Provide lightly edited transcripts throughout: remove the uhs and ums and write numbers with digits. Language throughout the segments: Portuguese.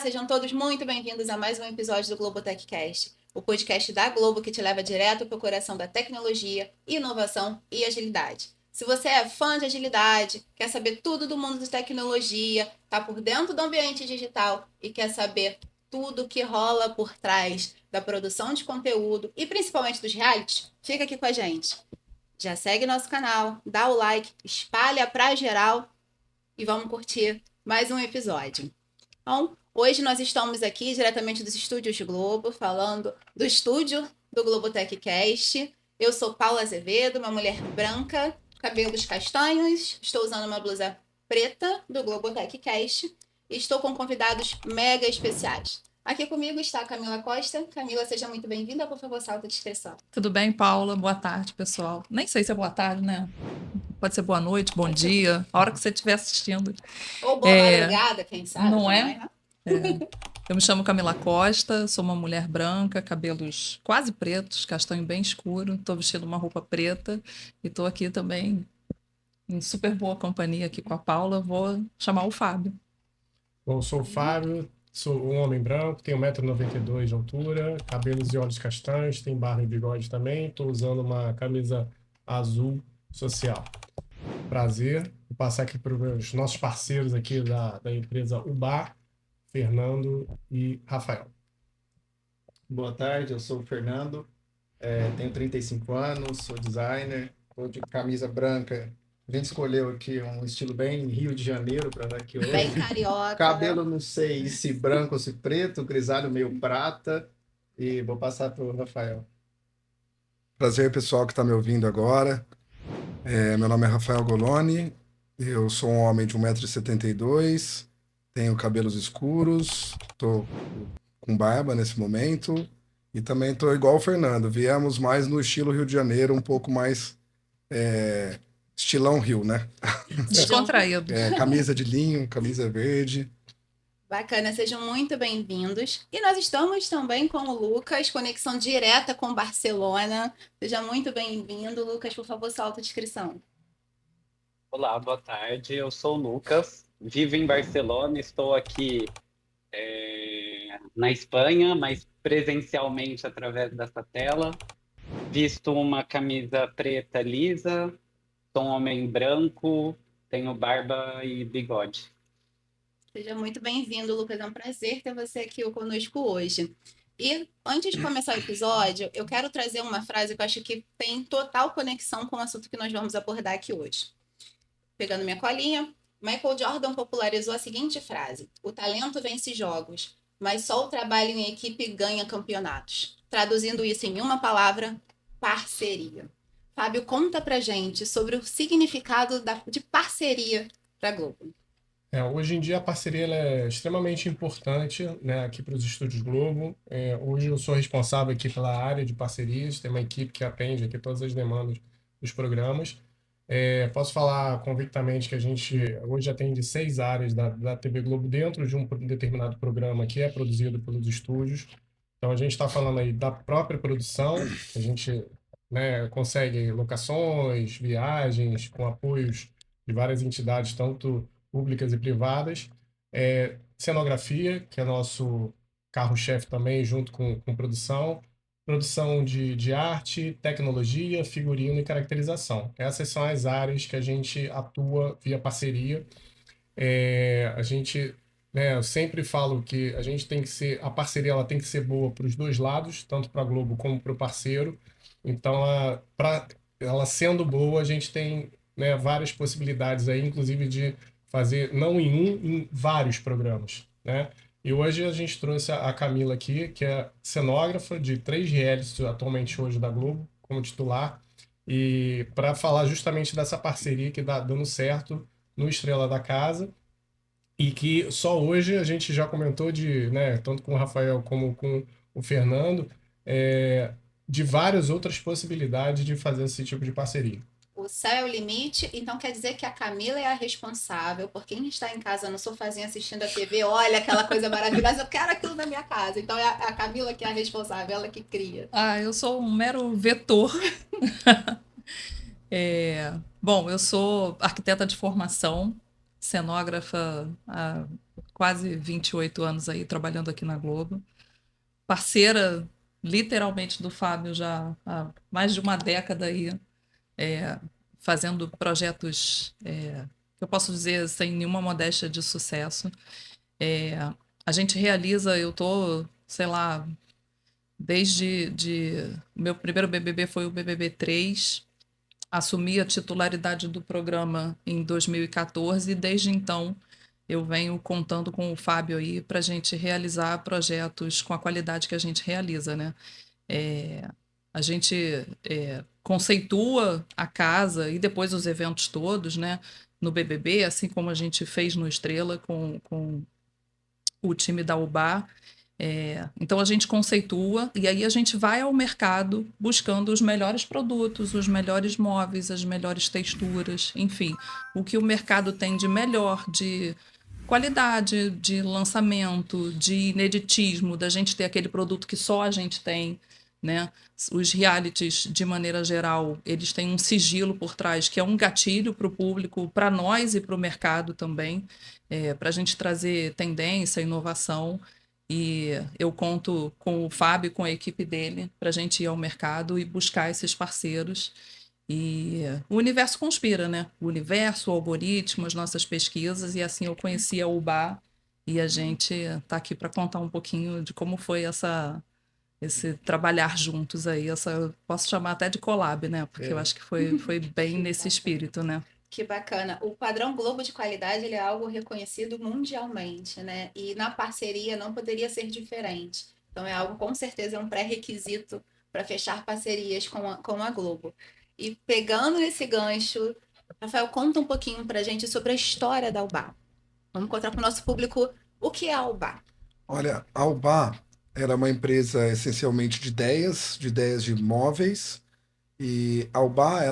sejam todos muito bem-vindos a mais um episódio do Globo TechCast, o podcast da Globo que te leva direto para o coração da tecnologia, inovação e agilidade. Se você é fã de agilidade, quer saber tudo do mundo de tecnologia, está por dentro do ambiente digital e quer saber tudo que rola por trás da produção de conteúdo e principalmente dos realities, fica aqui com a gente. Já segue nosso canal, dá o like, espalha para geral e vamos curtir mais um episódio. Então, hoje nós estamos aqui diretamente dos estúdios Globo, falando do estúdio do Globo TechCast. Eu sou Paula Azevedo, uma mulher branca, cabelos castanhos, estou usando uma blusa preta do Globo TechCast e estou com convidados mega especiais. Aqui comigo está a Camila Costa. Camila, seja muito bem-vinda, por favor, sua autodescrição. Tudo bem, Paula? Boa tarde, pessoal. Nem sei se é boa tarde, né? Pode ser boa noite, bom dia, a hora que você estiver assistindo. Ou boa madrugada, quem sabe? Não é? Também, né? Eu me chamo Camila Costa, sou uma mulher branca, cabelos quase pretos, castanho bem escuro, estou vestindo uma roupa preta e estou aqui também em super boa companhia aqui com a Paula. Vou chamar o Fábio. Bom, sou o Fábio, sou um homem branco, tenho 1,92 m de altura, cabelos e olhos castanhos, tenho barba e bigode também, estou usando uma camisa azul social. Prazer, vou passar aqui para os nossos parceiros aqui da empresa UBA, Fernando e Rafael. Boa tarde, eu sou o Fernando, tenho 35 anos, sou designer, estou de camisa branca. A gente escolheu aqui um estilo bem Rio de Janeiro para andar aqui hoje. Bem carioca. Cabelo não sei se branco ou se preto, grisalho meio prata. E vou passar para o Rafael. Prazer, pessoal que está me ouvindo agora. Meu nome é Rafael Goloni, eu sou um homem de 1,72 m, tenho cabelos escuros, estou com barba nesse momento e também estou igual o Fernando. Viemos mais no estilo Rio de Janeiro, um pouco mais estilão Rio, né? Descontraído. Camisa de linho, camisa verde. Bacana, sejam muito bem-vindos. E nós estamos também com o Lucas, conexão direta com Barcelona. Seja muito bem-vindo, Lucas, por favor, sua autodescrição. Olá, boa tarde. Eu sou o Lucas, vivo em Barcelona, estou aqui na Espanha, mas presencialmente através dessa tela. Visto uma camisa preta lisa, sou um homem branco, tenho barba e bigode. Seja muito bem-vindo, Lucas. É um prazer ter você aqui conosco hoje. E antes de começar o episódio, eu quero trazer uma frase que eu acho que tem total conexão com o assunto que nós vamos abordar aqui hoje. Pegando minha colinha, Michael Jordan popularizou a seguinte frase: o talento vence jogos, mas só o trabalho em equipe ganha campeonatos. Traduzindo isso em uma palavra, parceria. Fábio, conta pra gente sobre o significado de parceria para a Globo. Hoje em dia a parceria ela é extremamente importante, né, aqui para os Estúdios Globo. Hoje eu sou responsável aqui pela área de parcerias, tem uma equipe que atende aqui todas as demandas dos programas. Posso falar convictamente que a gente hoje atende 6 áreas da TV Globo dentro de um determinado programa que é produzido pelos estúdios. Então a gente está falando aí da própria produção, a gente, né, consegue locações, viagens com apoios de várias entidades, tanto públicas e privadas, cenografia, que é nosso carro-chefe também, junto com produção de arte, tecnologia, figurino e caracterização. Essas são as áreas que a gente atua via parceria. A gente, né, eu sempre falo que a parceria ela tem que ser boa para os dois lados, tanto para a Globo como para o parceiro. Então, para ela sendo boa, a gente tem, né, várias possibilidades aí, inclusive de fazer não em vários programas, né? E hoje a gente trouxe a Camila aqui, que é cenógrafa de 3 realities atualmente hoje da Globo, como titular, e para falar justamente dessa parceria que está dando certo no Estrela da Casa, e que só hoje a gente já comentou né, tanto com o Rafael como com o Fernando, de várias outras possibilidades de fazer esse tipo de parceria. O céu é o limite, então quer dizer que a Camila é a responsável por quem está em casa no sofazinho assistindo a TV, olha aquela coisa maravilhosa, eu quero aquilo na minha casa. Então é a Camila que é a responsável, ela que cria. Eu sou um mero vetor. Bom, eu sou arquiteta de formação, cenógrafa há quase 28 anos aí trabalhando aqui na Globo. Parceira, literalmente, do Fábio já há mais de uma década aí, fazendo projetos, que eu posso dizer sem nenhuma modéstia, de sucesso. A gente realiza, eu tô, sei lá, desde o meu primeiro BBB foi o BBB 3, assumi a titularidade do programa em 2014 e desde então eu venho contando com o Fábio aí para a gente realizar projetos com a qualidade que a gente realiza, né? A gente conceitua a casa e depois os eventos todos, né? No BBB, assim como a gente fez no Estrela com o time da UBA. Então a gente conceitua e aí a gente vai ao mercado buscando os melhores produtos, os melhores móveis, as melhores texturas, enfim, o que o mercado tem de melhor, de qualidade, de lançamento, de ineditismo, da gente ter aquele produto que só a gente tem, né? Os realities, de maneira geral, eles têm um sigilo por trás, que é um gatilho para o público, para nós e para o mercado também, para a gente trazer tendência, inovação. E eu conto com o Fábio, com a equipe dele, para a gente ir ao mercado e buscar esses parceiros. E o universo conspira, né? O universo, o algoritmo, as nossas pesquisas, e assim eu conheci a UBA e a gente está aqui para contar um pouquinho de como foi esse trabalhar juntos aí, posso chamar até de collab, né? Porque eu acho que foi bem nesse espírito, né? Que bacana. O padrão Globo de qualidade, ele é algo reconhecido mundialmente, né? E na parceria não poderia ser diferente. Então é algo, com certeza, é um pré-requisito para fechar parcerias com a Globo. E pegando esse gancho, Rafael, conta um pouquinho para a gente sobre a história da UBA. Vamos contar para o nosso público o que é a UBA. Olha, a UBA era uma empresa essencialmente de ideias de móveis, e a UBA,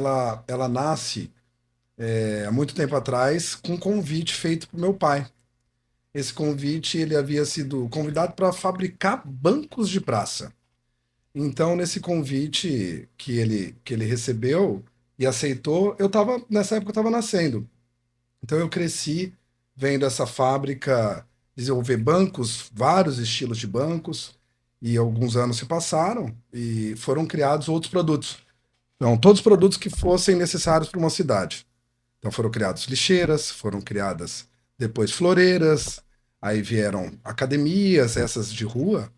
ela nasce há muito tempo atrás com um convite feito para o meu pai. Esse convite, ele havia sido convidado para fabricar bancos de praça. Então, nesse convite que ele recebeu e aceitou, nessa época eu estava nascendo. Então eu cresci vendo essa fábrica desenvolver bancos, vários estilos de bancos, e alguns anos se passaram e foram criados outros produtos. Então, todos os produtos que fossem necessários para uma cidade. Então foram criadas lixeiras, foram criadas depois floreiras, aí vieram academias, essas de rua,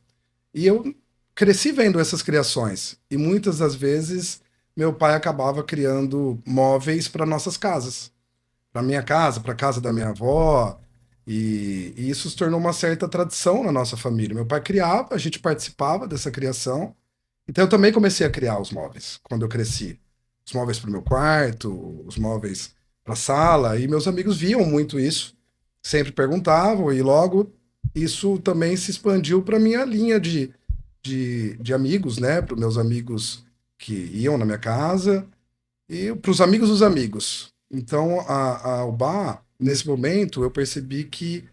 e eu cresci vendo essas criações. E muitas das vezes meu pai acabava criando móveis para nossas casas. Para minha casa, para a casa da minha avó, e isso se tornou uma certa tradição na nossa família. Meu pai criava, a gente participava dessa criação, então eu também comecei a criar os móveis quando eu cresci. Os móveis para o meu quarto, os móveis para a sala, e meus amigos viam muito isso, sempre perguntavam, e logo isso também se expandiu para minha linha de amigos, né? Para os meus amigos que iam na minha casa e para os amigos dos amigos. Então, a UBA, nesse momento, eu percebi que,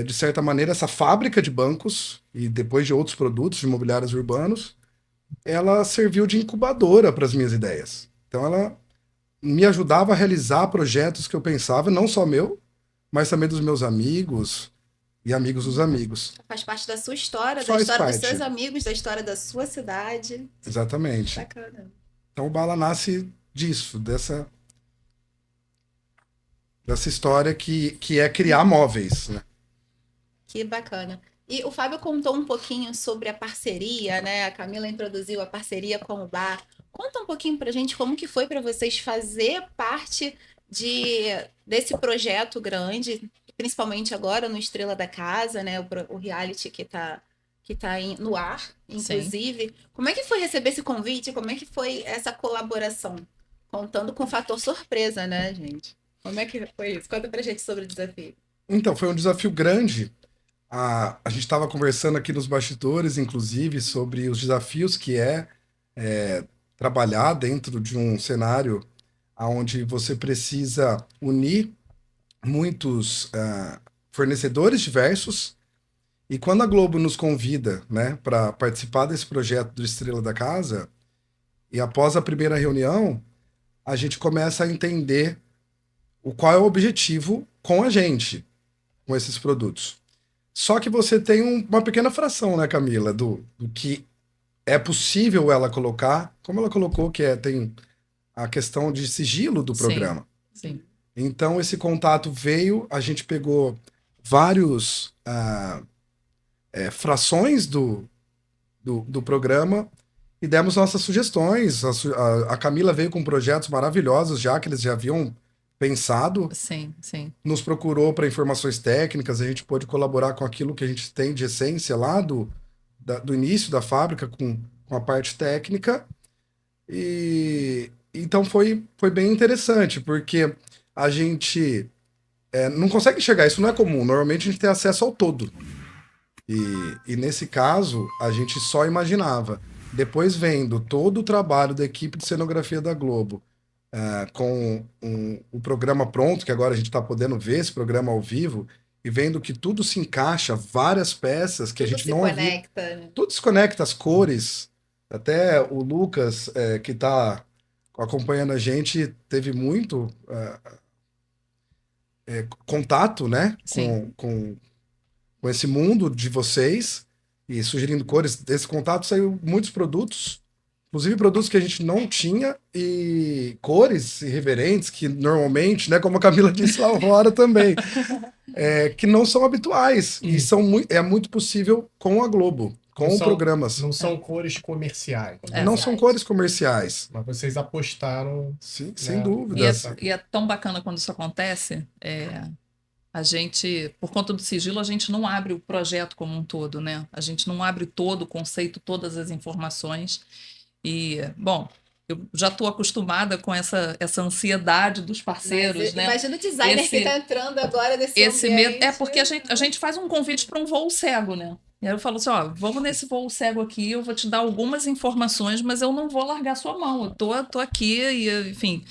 de certa maneira, essa fábrica de bancos e depois de outros produtos de imobiliários urbanos, ela serviu de incubadora para as minhas ideias. Então, ela me ajudava a realizar projetos que eu pensava, não só meu, mas também dos meus amigos e amigos dos amigos. Faz parte da sua história, da Faz história dos parte. seus amigos, da história da sua cidade. Exatamente. Bacana. Então, o Bala nasce disso, dessa história que é criar móveis, né? Que bacana. E o Fábio contou um pouquinho sobre a parceria, né? A Camila introduziu a parceria com o bar. Conta um pouquinho pra gente como que foi para vocês fazer parte desse projeto grande, principalmente agora no Estrela da Casa, né? O reality que tá no ar, inclusive. Sim. Como é que foi receber esse convite? Como é que foi essa colaboração? Contando com o fator surpresa, né, gente? Como é que foi isso? Conta pra gente sobre o desafio. Então, foi um desafio grande. A gente estava conversando aqui nos bastidores, inclusive, sobre os desafios que é trabalhar dentro de um cenário onde você precisa unir muitos fornecedores diversos. E quando a Globo nos convida, né, para participar desse projeto do Estrela da Casa, e após a primeira reunião, a gente começa a entender qual é o objetivo com a gente, com esses produtos. Só que você tem uma pequena fração, né, Camila, do que é possível ela colocar, como ela colocou, tem a questão de sigilo do programa. Sim. Então, esse contato veio, a gente pegou vários frações do programa e demos nossas sugestões. A Camila veio com projetos maravilhosos já, que eles já haviam pensado. Sim. Nos procurou para informações técnicas, a gente pôde colaborar com aquilo que a gente tem de essência lá do início da fábrica, com a parte técnica. E então foi bem interessante, porque a gente não consegue enxergar, isso não é comum. Normalmente a gente tem acesso ao todo. E nesse caso, a gente só imaginava. Depois vendo todo o trabalho da equipe de cenografia da Globo, com o programa pronto, que agora a gente está podendo ver esse programa ao vivo, e vendo que tudo se encaixa, várias peças que Tudo a gente se não conecta, né? tudo se conecta, as cores. Até o Lucas, que está acompanhando a gente, teve muito contato, né, Sim. com esse mundo de vocês e sugerindo cores. Desse contato saiu muitos produtos, inclusive produtos que a gente não tinha e cores irreverentes que normalmente, né, como a Camila disse lá fora também, que não são habituais e é muito possível com a Globo, com programas. Não são cores comerciais. Não são cores comerciais. Mas vocês apostaram. Sim, né, sem dúvida. E é tão bacana quando isso acontece. A gente, por conta do sigilo, a gente não abre o projeto como um todo, né? A gente não abre todo o conceito, todas as informações. E, bom, eu já estou acostumada com essa ansiedade dos parceiros, Mas né? imagina o designer que está entrando agora nesse Esse ambiente. medo porque a gente faz um convite para um voo cego, né? E aí eu falo assim, ó, vamos nesse voo cego aqui, eu vou te dar algumas informações, mas eu não vou largar sua mão. Eu tô aqui e, enfim,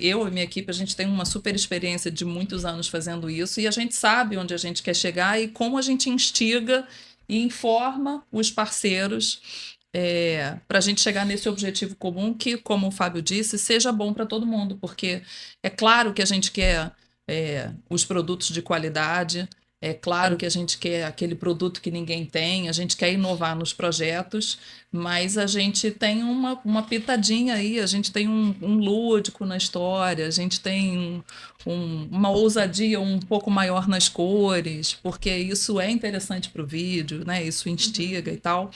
eu e minha equipe, a gente tem uma super experiência de muitos anos fazendo isso e a gente sabe onde a gente quer chegar e como a gente instiga e informa os parceiros para a gente chegar nesse objetivo comum que, como o Fábio disse, seja bom para todo mundo, porque é claro que a gente quer os produtos de qualidade, é claro que a gente quer aquele produto que ninguém tem, a gente quer inovar nos projetos, mas a gente tem uma pitadinha aí, a gente tem um lúdico na história, a gente tem uma ousadia um pouco maior nas cores, porque isso é interessante para o vídeo, né? Isso instiga e tal.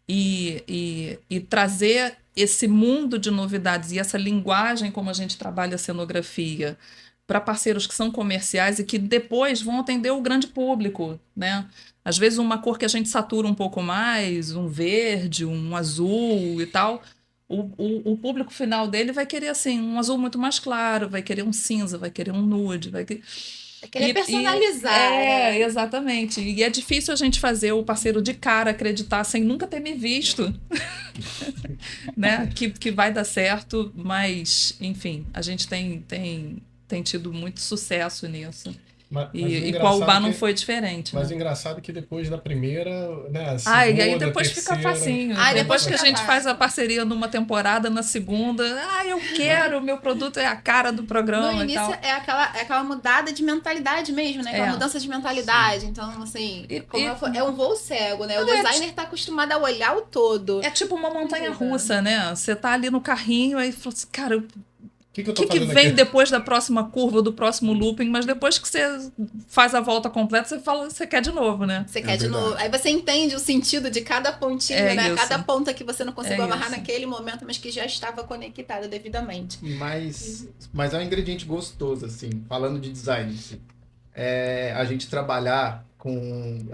E trazer esse mundo de novidades e essa linguagem como a gente trabalha a cenografia para parceiros que são comerciais e que depois vão atender o grande público, né? Às vezes uma cor que a gente satura um pouco mais, um verde, um azul e tal, o público final dele vai querer assim, um azul muito mais claro, vai querer um cinza, vai querer um nude, vai querer... Querer personalizar. Né? Exatamente. E é difícil a gente fazer o parceiro de cara acreditar sem nunca ter me visto, né? Que vai dar certo, mas, enfim, a gente tem tido muito sucesso nisso. E com a UBA não foi diferente. Mas né? o engraçado é que depois da primeira, né? A Ah, e aí segunda, depois terceira... fica facinho. Depois que a gente faz a parceria numa temporada, na segunda, eu quero, o meu produto é a cara do programa. No início e tal. é aquela mudada de mentalidade mesmo, né? Aquela mudança de mentalidade. Então, assim, é um voo cego, né? O designer tá acostumado a olhar o todo. É tipo uma montanha russa, né? Você tá ali no carrinho, aí fala assim, cara, o que vem aqui? Depois da próxima curva, do próximo looping, mas depois que você faz a volta completa, você fala, você quer de novo, né? Você quer de novo. Aí você entende o sentido de cada pontinha, né? Isso. Cada ponta que você não conseguiu amarrar naquele momento, mas que já estava conectada devidamente. Mas é um ingrediente gostoso, assim, falando de design, assim. A gente trabalhar com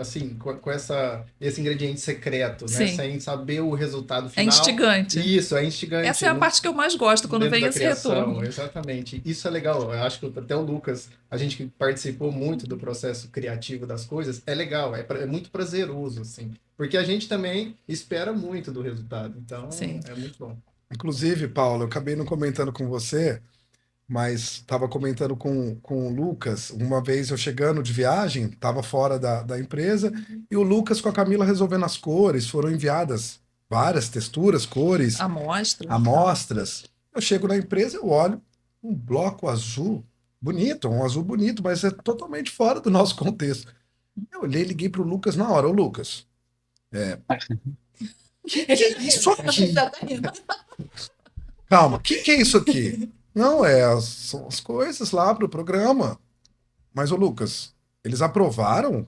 esse ingrediente secreto, né? Sem saber o resultado final. É instigante. Isso, é instigante. Essa é a parte que eu mais gosto, quando vem esse retorno. Exatamente. Isso é legal. Eu acho que até o Lucas, a gente que participou muito do processo criativo das coisas, é legal, é muito prazeroso, assim. Porque a gente também espera muito do resultado. Então, é muito bom. Inclusive, Paulo, eu acabei não comentando com você, mas estava comentando com o Lucas, uma vez eu chegando de viagem, estava fora da empresa, e o Lucas com a Camila resolvendo as cores, foram enviadas várias texturas, cores, amostras. Eu chego na empresa, eu olho, um bloco azul, bonito, um azul bonito, mas é totalmente fora do nosso contexto. Eu olhei, liguei pro Lucas na hora. Ô, Lucas, que é isso aqui? Já tá rindo. Calma, o que é isso aqui? Não, são as coisas lá pro programa. Mas, ô Lucas, eles aprovaram?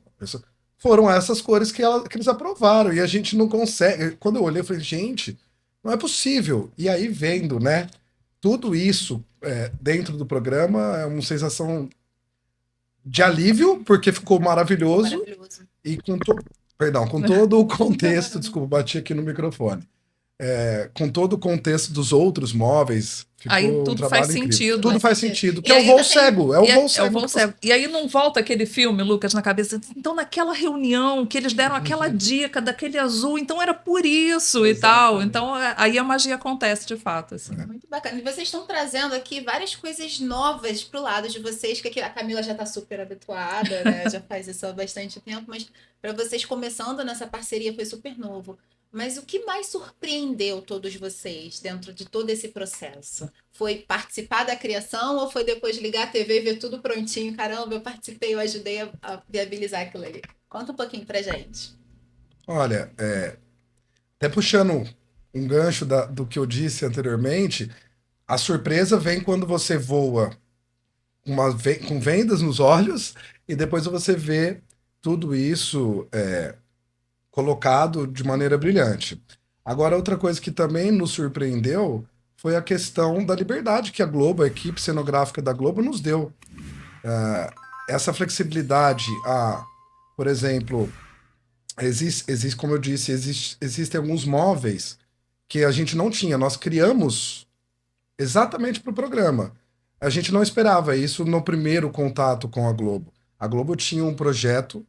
Foram essas cores que eles aprovaram. E a gente não consegue. Quando eu olhei, eu falei, gente, não é possível. E aí, vendo, né? Tudo isso dentro do programa é uma sensação de alívio, porque ficou maravilhoso. Maravilhoso. E com todo o contexto, desculpa, bati aqui no microfone. Com todo o contexto dos outros móveis, ficou Aí um tudo trabalho faz incrível. sentido, Tudo né? faz sentido. Que E é o ainda voo tem- cego. É o voo cego. É o voo cego. E aí não volta aquele filme, Lucas, na cabeça. Então, naquela reunião que eles deram aquela dica daquele azul, então era por isso e tal. Então, aí a magia acontece de fato. Assim. Muito bacana. E vocês estão trazendo aqui várias coisas novas pro lado de vocês, que aqui a Camila já está super habituada, né? Já faz isso há bastante tempo, mas para vocês começando nessa parceria foi super novo. Mas o que mais surpreendeu todos vocês dentro de todo esse processo? Foi participar da criação ou foi depois ligar a TV e ver tudo prontinho? Caramba, eu participei, eu ajudei a viabilizar aquilo ali. Conta um pouquinho pra gente. Olha, até puxando um gancho do que eu disse anteriormente, a surpresa vem quando você voa com vendas nos olhos e depois você vê tudo isso colocado de maneira brilhante. Agora, outra coisa que também nos surpreendeu foi a questão da liberdade que a Globo, a equipe cenográfica da Globo, nos deu. Essa flexibilidade, por exemplo, existe, como eu disse, existem alguns móveis que a gente não tinha. Nós criamos exatamente para o programa. A gente não esperava isso no primeiro contato com a Globo. A Globo tinha um projeto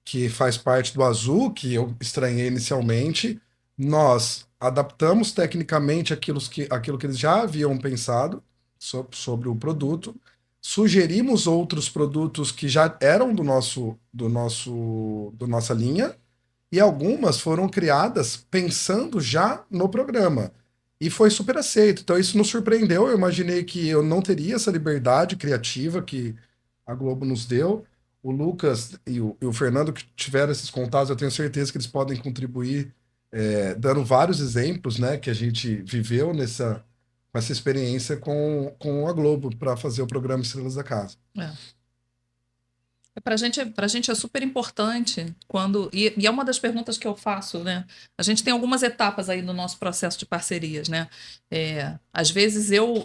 que faz parte do Azul, que eu estranhei inicialmente. Nós adaptamos tecnicamente aquilo que eles já haviam pensado sobre o produto, sugerimos outros produtos que já eram da nossa linha, e algumas foram criadas pensando já no programa. E foi super aceito. Então isso nos surpreendeu. Eu imaginei que eu não teria essa liberdade criativa que a Globo nos deu. O Lucas e o Fernando, que tiveram esses contatos, eu tenho certeza que eles podem contribuir, dando vários exemplos, né, que a gente viveu com essa experiência com a Globo para fazer o programa Estrelas da Casa. Pra gente é super importante e é uma das perguntas que eu faço, né? A gente tem algumas etapas aí no nosso processo de parcerias, né? Às vezes eu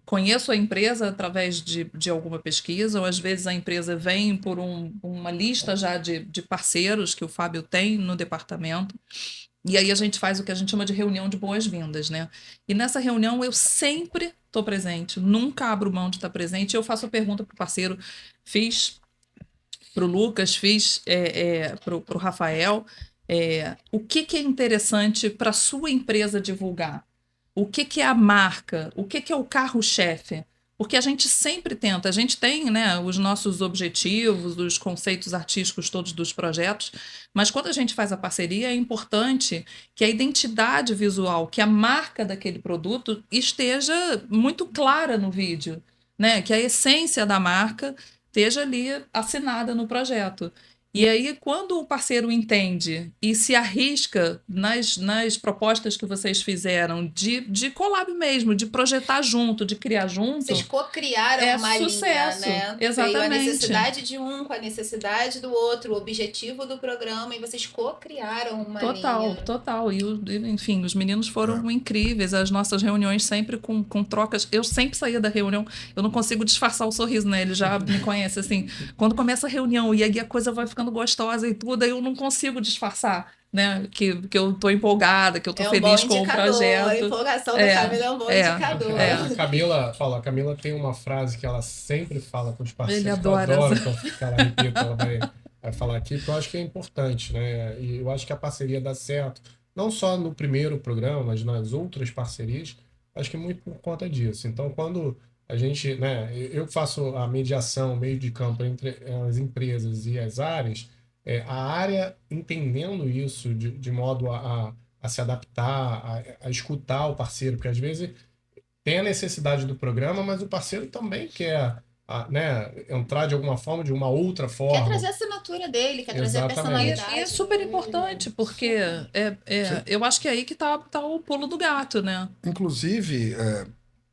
conheço a empresa através de alguma pesquisa, ou às vezes a empresa vem por uma lista já de parceiros que o Fábio tem no departamento. E aí a gente faz o que a gente chama de reunião de boas-vindas, né? E nessa reunião eu sempre estou presente, nunca abro mão de estar presente. Eu faço a pergunta para o parceiro, fiz para o Lucas, fiz para o Rafael, o que é interessante para a sua empresa divulgar? O que é a marca? O que é o carro-chefe? Porque a gente sempre tenta, a gente tem, né, os nossos objetivos, os conceitos artísticos todos dos projetos, mas quando a gente faz a parceria é importante que a identidade visual, que a marca daquele produto esteja muito clara no vídeo, né? Que a essência da marca esteja ali assinada no projeto. E aí, quando o parceiro entende e se arrisca nas propostas que vocês fizeram de collab mesmo, de projetar junto, de criar junto... Vocês co-criaram uma sucesso, linha, né? exatamente. Veio a necessidade de um com a necessidade do outro, o objetivo do programa, e vocês co-criaram uma linha. Total. Enfim, os meninos foram incríveis. As nossas reuniões sempre com trocas. Eu sempre saía da reunião, eu não consigo disfarçar o sorriso, né? Ele já me conhece, assim. Quando começa a reunião e aí a coisa vai ficando gostosa e tudo, aí eu não consigo disfarçar, né? Que eu tô empolgada, que eu tô feliz com o projeto. A empolgação da Camila é um bom indicador. A Camila tem uma frase que ela sempre fala com os parceiros. Ele adora eu adoro que ela repita, ela vai falar aqui, porque eu acho que é importante, né? E eu acho que a parceria dá certo, não só no primeiro programa, mas nas outras parcerias, acho que é muito por conta disso. Então, quando a gente, né, eu faço a mediação, meio de campo entre as empresas e as áreas, a área entendendo isso de modo a se adaptar, a escutar o parceiro, porque às vezes tem a necessidade do programa, mas o parceiro também quer né, entrar de alguma forma, de uma outra Quer forma. trazer a assinatura dele, quer trazer a Exatamente. personalidade. E é super dele. importante, porque eu acho que é aí que tá o pulo do gato, né? Inclusive,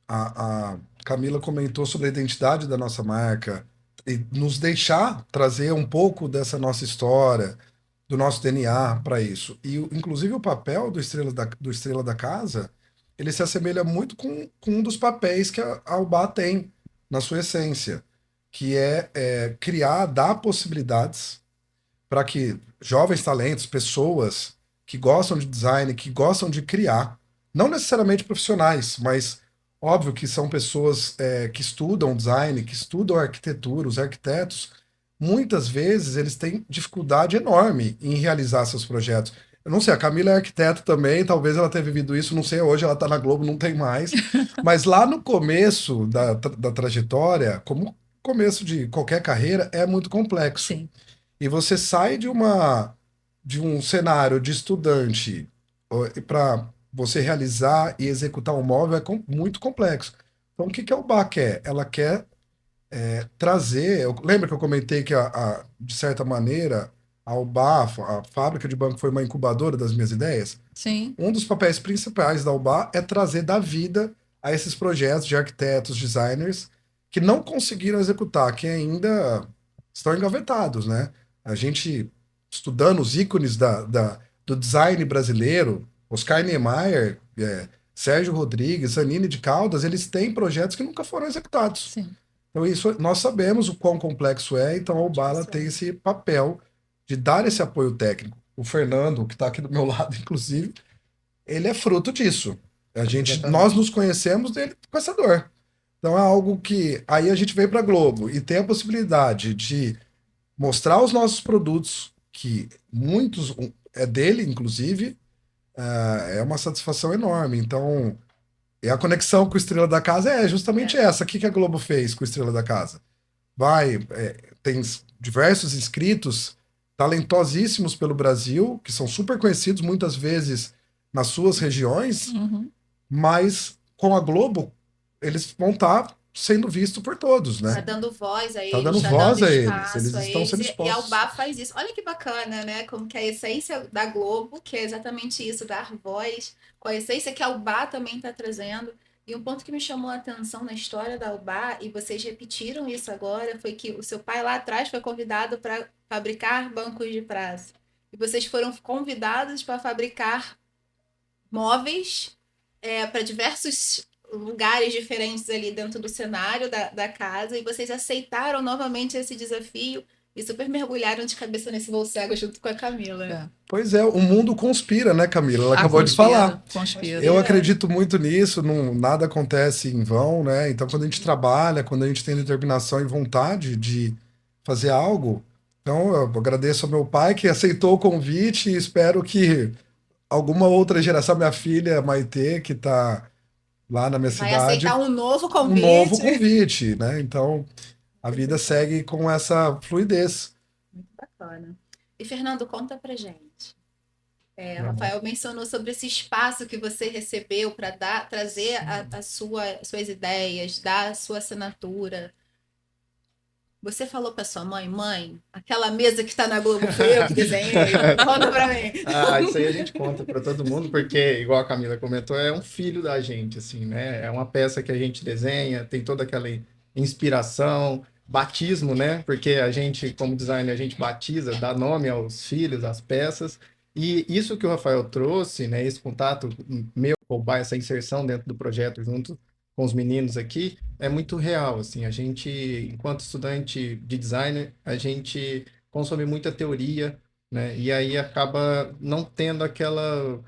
a Camila comentou sobre a identidade da nossa marca e nos deixar trazer um pouco dessa nossa história, do nosso DNA para isso. E, inclusive, o papel do Estrela da Casa, ele se assemelha muito com um dos papéis que a UBA tem na sua essência, que é criar, dar possibilidades para que jovens talentos, pessoas que gostam de design, que gostam de criar, não necessariamente profissionais, mas óbvio que são pessoas que estudam design, que estudam arquitetura, os arquitetos, muitas vezes eles têm dificuldade enorme em realizar seus projetos. Eu não sei, a Camila é arquiteta também, talvez ela tenha vivido isso, não sei, hoje ela está na Globo, não tem mais, mas lá no começo da trajetória, como começo de qualquer carreira, é muito complexo. Sim. E você sai de um cenário de estudante para você realizar e executar um móvel muito complexo. Então, o que a UBA quer? Ela quer trazer. Lembra que eu comentei que, de certa maneira, a UBA, a fábrica de banco, foi uma incubadora das minhas ideias? Sim. Um dos papéis principais da UBA é trazer da vida a esses projetos de arquitetos, designers, que não conseguiram executar, que ainda estão engavetados, né? A gente, estudando os ícones do design brasileiro, Oscar Niemeyer, Sérgio Rodrigues, Anine de Caldas, eles têm projetos que nunca foram executados. Sim. Então, isso, nós sabemos o quão complexo é, então a UBA tem esse papel de dar esse apoio técnico. O Fernando, que está aqui do meu lado, inclusive, ele é fruto disso. Nós nos conhecemos dele com essa dor. Então é algo que aí a gente vem para a Globo e tem a possibilidade de mostrar os nossos produtos, que muitos é dele, inclusive, é uma satisfação enorme. Então, e a conexão com o Estrela da Casa é justamente essa. O que a Globo fez com o Estrela da Casa? Tem diversos inscritos talentosíssimos pelo Brasil, que são super conhecidos, muitas vezes nas suas regiões, mas com a Globo, eles vão estar sendo vistos por todos, né? Tá dando voz a eles, Tá dando tá voz dando a espaço eles estão sendo E a expostos. UBA faz isso. Olha que bacana, né? Como que a essência da Globo, que é exatamente isso, dar voz, com a essência que a UBA também está trazendo. E um ponto que me chamou a atenção na história da UBA, e vocês repetiram isso agora, foi que o seu pai lá atrás foi convidado para fabricar bancos de praça. E vocês foram convidados para fabricar móveis para diversos lugares diferentes ali dentro do cenário da casa, e vocês aceitaram novamente esse desafio e super mergulharam de cabeça nesse voo cego junto com a Camila. Pois é, o mundo conspira, né, Camila? Ela acabou de falar. Conspira. Eu acredito muito nisso, nada acontece em vão, né? Então, quando a gente trabalha, quando a gente tem determinação e vontade de fazer algo, então eu agradeço ao meu pai que aceitou o convite e espero que alguma outra geração, minha filha Maitê, que está lá na minha Vai cidade, aceitar um novo convite. um novo convite, né? Então, a vida segue com essa fluidez. Muito bacana. E, Fernando, conta pra gente. Rafael mencionou sobre esse espaço que você recebeu para trazer suas ideias, dar a sua assinatura. Você falou para sua mãe, aquela mesa que está na Globo foi eu que desenhei? Conta para mim. Isso aí a gente conta para todo mundo, porque, igual a Camila comentou, é um filho da gente, assim, né? É uma peça que a gente desenha, tem toda aquela inspiração, batismo, né? Porque a gente, como designer, a gente batiza, dá nome aos filhos, às peças. E isso que o Rafael trouxe, né? Esse contato meu, essa inserção dentro do projeto junto com os meninos aqui, é muito real, assim, a gente, enquanto estudante de designer, a gente consome muita teoria, né, e aí acaba não tendo aquela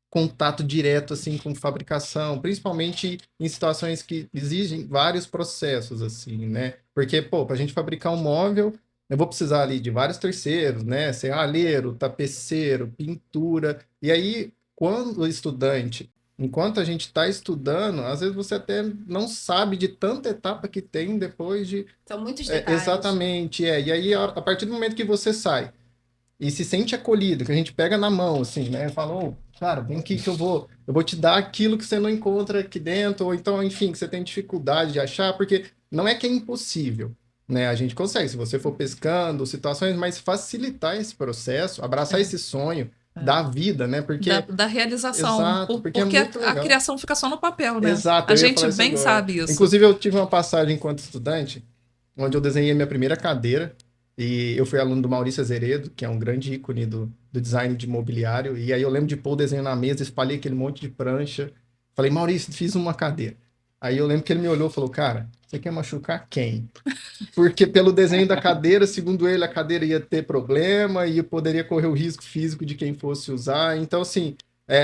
contato direto, assim, com fabricação, principalmente em situações que exigem vários processos, assim, né, porque, para a gente fabricar um móvel, eu vou precisar ali de vários terceiros, né, serralheiro, tapeceiro, pintura, e aí, quando o estudante enquanto a gente está estudando, às vezes você até não sabe de tanta etapa que tem depois de... São muitos detalhes. Exatamente, E aí, a partir do momento que você sai e se sente acolhido, que a gente pega na mão, assim, né? Fala, cara, vem aqui que eu vou te dar aquilo que você não encontra aqui dentro, ou então, enfim, que você tem dificuldade de achar, porque não é que é impossível, né? A gente consegue, se você for pescando situações, mas facilitar esse processo, abraçar esse sonho da vida, né? Porque Da realização. exato, porque é Porque muito a legal. criação fica só no papel, né? Exato, A eu ia gente falar isso bem agora. sabe isso. Inclusive, eu tive uma passagem enquanto estudante, onde eu desenhei minha primeira cadeira, e eu fui aluno do Maurício Azeredo, que é um grande ícone do design de mobiliário, e aí eu lembro de pôr o desenho na mesa, espalhei aquele monte de prancha, falei, Maurício, fiz uma cadeira. Aí eu lembro que ele me olhou e falou, cara, você quer machucar quem? Porque pelo desenho da cadeira, segundo ele, a cadeira ia ter problema e poderia correr o risco físico de quem fosse usar. Então, assim,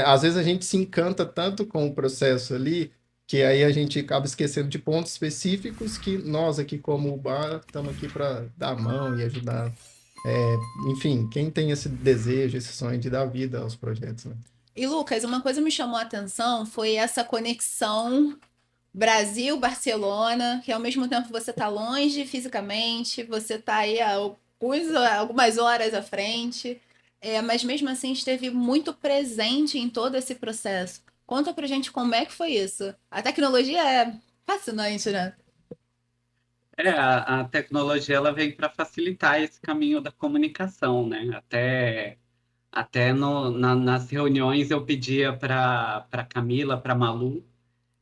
às vezes a gente se encanta tanto com o processo ali, que aí a gente acaba esquecendo de pontos específicos que nós aqui como bar estamos aqui para dar a mão e ajudar. Enfim, quem tem esse desejo, esse sonho de dar vida aos projetos, né? E Lucas, uma coisa que me chamou a atenção foi essa conexão Brasil-Barcelona, que ao mesmo tempo você está longe fisicamente, você está aí a algumas horas à frente, mas mesmo assim esteve muito presente em todo esse processo. Conta pra gente como é que foi isso. A tecnologia é fascinante, né? A tecnologia ela vem para facilitar esse caminho da comunicação, né? Até nas reuniões eu pedia para Camila, para Malu,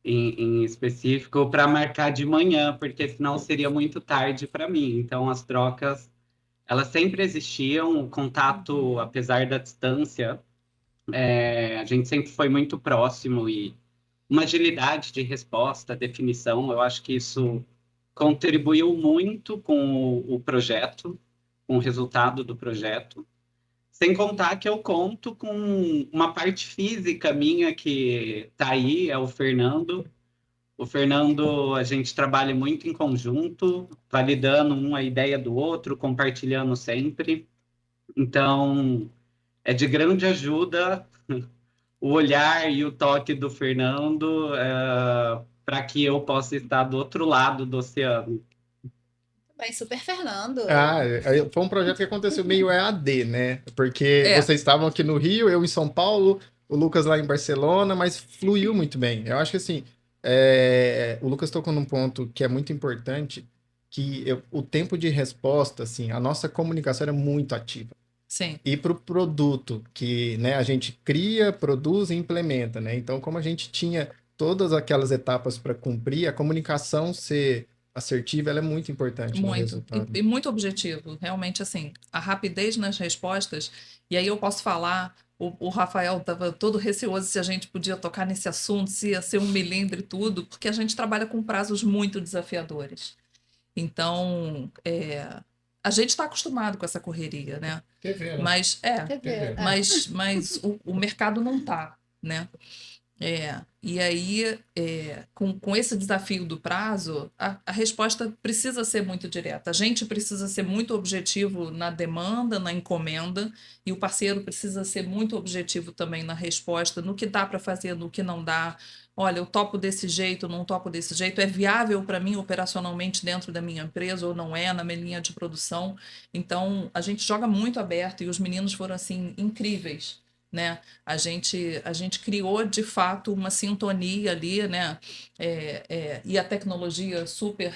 em específico, para marcar de manhã, porque senão seria muito tarde para mim. Então, as trocas, elas sempre existiam, o contato, apesar da distância, a gente sempre foi muito próximo e uma agilidade de resposta, definição, eu acho que isso contribuiu muito com o projeto, com o resultado do projeto. Sem contar que eu conto com uma parte física minha que está aí, é o Fernando. O Fernando, a gente trabalha muito em conjunto, validando a ideia do outro, compartilhando sempre. Então, é de grande ajuda o olhar e o toque do Fernando para que eu possa estar do outro lado do oceano. Bem, super Fernando. Foi um projeto que aconteceu meio EAD, né? Porque É. vocês estavam aqui no Rio, eu em São Paulo, o Lucas lá em Barcelona, mas fluiu muito bem. Eu acho que assim, o Lucas tocou num ponto que é muito importante, o tempo de resposta, assim, a nossa comunicação era muito ativa. Sim. E para o produto que, né, a gente cria, produz e implementa, né? Então, como a gente tinha todas aquelas etapas para cumprir, a comunicação ser assertiva, ela é muito importante no Muito. resultado. E muito objetivo. Realmente, assim, a rapidez nas respostas. E aí eu posso falar, o Rafael estava todo receoso se a gente podia tocar nesse assunto, se ia ser um milímetro e tudo, porque a gente trabalha com prazos muito desafiadores. Então, a gente está acostumado com essa correria, né? TV, né? Mas, TV. mas o mercado não está, né? E aí, com esse desafio do prazo, a resposta precisa ser muito direta. A gente precisa ser muito objetivo na demanda, na encomenda, e o parceiro precisa ser muito objetivo também na resposta, no que dá para fazer, no que não dá. Olha, eu topo desse jeito, não topo desse jeito, é viável para mim operacionalmente dentro da minha empresa ou não é, na minha linha de produção. Então, a gente joga muito aberto e os meninos foram, assim, incríveis, né? A gente criou de fato uma sintonia ali, né? E a tecnologia super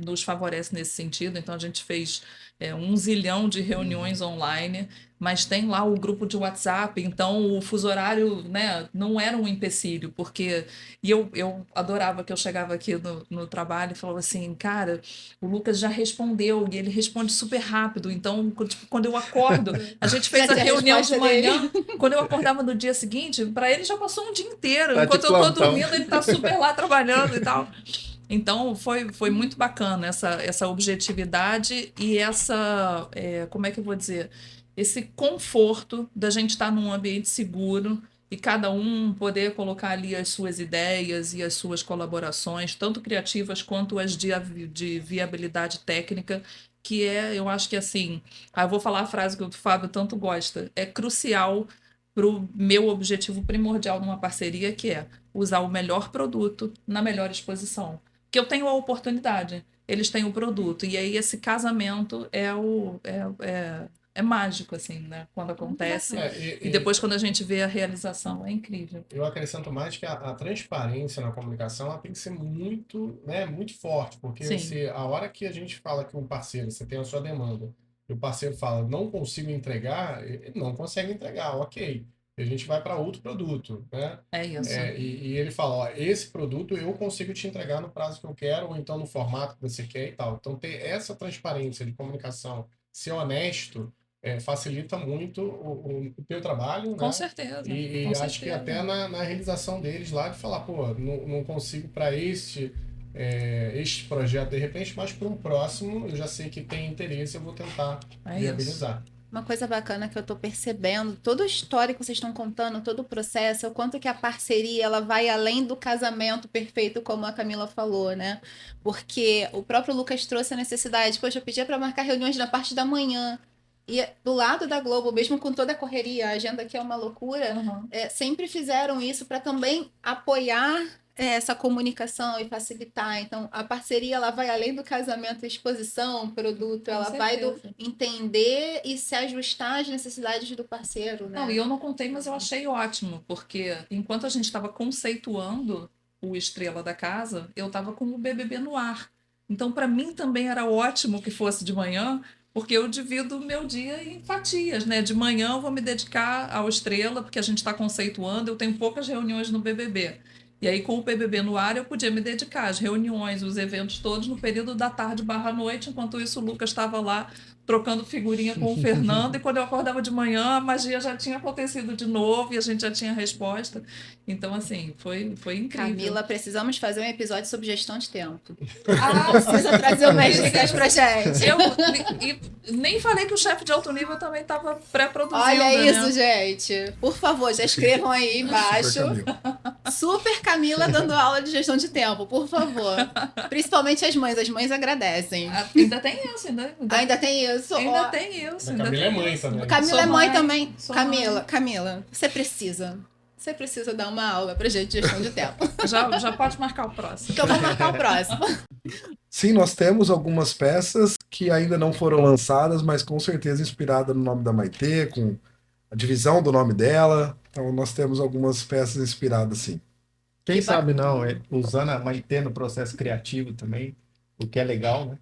nos favorece nesse sentido. Então a gente fez 1 zilhão de reuniões online, mas tem lá o grupo de WhatsApp, então o fuso horário, né, não era um empecilho, porque eu adorava que eu chegava aqui no trabalho e falava assim, cara, o Lucas já respondeu e ele responde super rápido, então tipo, quando eu acordo, a gente fez a reunião de manhã, quando eu acordava no dia seguinte, para ele já passou um dia inteiro, Tá enquanto de eu tô plantão. dormindo ele tá super lá trabalhando e tal. Então, foi muito bacana essa objetividade e essa, como é que eu vou dizer, esse conforto da gente estar num ambiente seguro e cada um poder colocar ali as suas ideias e as suas colaborações, tanto criativas quanto as de viabilidade técnica, que eu acho que assim, eu vou falar a frase que o Fábio tanto gosta, é crucial para o meu objetivo primordial numa parceria, que é usar o melhor produto na melhor exposição. Que eu tenho a oportunidade, eles têm o produto, e aí esse casamento é mágico, assim, né? Quando acontece. E depois, quando a gente vê a realização, é incrível. Eu acrescento mais que a transparência na comunicação ela tem que ser muito, né, muito forte, porque Sim. se a hora que a gente fala que um parceiro, você tem a sua demanda, e o parceiro fala, não consigo entregar, ele não consegue entregar, ok. E a gente vai para outro produto, né? É isso. E ele fala, ó, esse produto eu consigo te entregar no prazo que eu quero, ou então no formato que você quer e tal. Então, ter essa transparência de comunicação, ser honesto, facilita muito o teu trabalho, Com né? certeza. E com acho que certeza. até na realização deles lá, de falar, pô, não consigo para este projeto de repente, mas para um próximo eu já sei que tem interesse, eu vou tentar É viabilizar. Uma coisa bacana que eu tô percebendo, toda a história que vocês estão contando, todo o processo, é o quanto que a parceria ela vai além do casamento perfeito, como a Camila falou, né? Porque o próprio Lucas trouxe a necessidade, poxa, eu pedia para marcar reuniões na parte da manhã. E do lado da Globo, mesmo com toda a correria, a agenda aqui é uma loucura, Uhum. sempre fizeram isso para também apoiar essa comunicação e facilitar. Então, a parceria ela vai além do casamento, exposição, produto, ela vai do entender e se ajustar às necessidades do parceiro, né? Não, e eu não contei, mas eu achei ótimo, porque enquanto a gente estava conceituando o Estrela da Casa, eu estava com o BBB no ar. Então, para mim também era ótimo que fosse de manhã, porque eu divido o meu dia em fatias, né? De manhã eu vou me dedicar ao Estrela, porque a gente está conceituando, eu tenho poucas reuniões no BBB. E aí, com o BBB no ar, eu podia me dedicar às reuniões, os eventos todos no período da tarde/noite. Enquanto isso, o Lucas estava lá trocando figurinha com o Fernando. E quando eu acordava de manhã, a magia já tinha acontecido de novo e a gente já tinha a resposta. Então, assim, foi incrível. Camila, precisamos fazer um episódio sobre gestão de tempo. Precisa trazer umas dicas pra gente. E nem falei que o chefe de alto nível também estava pré-produzindo. Olha isso, né? gente. Por favor, já escrevam aí embaixo. Super Camila dando aula de gestão de tempo, por favor. Principalmente as mães. As mães agradecem. Ainda tem isso, Ainda tem isso. Ainda tem isso. A Camila é mãe também. Camila é mãe também. Sou Camila, você precisa dar uma aula pra gente de gestão de tempo. Já pode marcar o próximo. Então vamos marcar o próximo. Sim, nós temos algumas peças que ainda não foram lançadas, mas com certeza inspirada no nome da Maitê, com a divisão do nome dela. Então nós temos algumas peças inspiradas, sim. Quem sabe não, usando a Maitê no processo criativo também, o que é legal, né?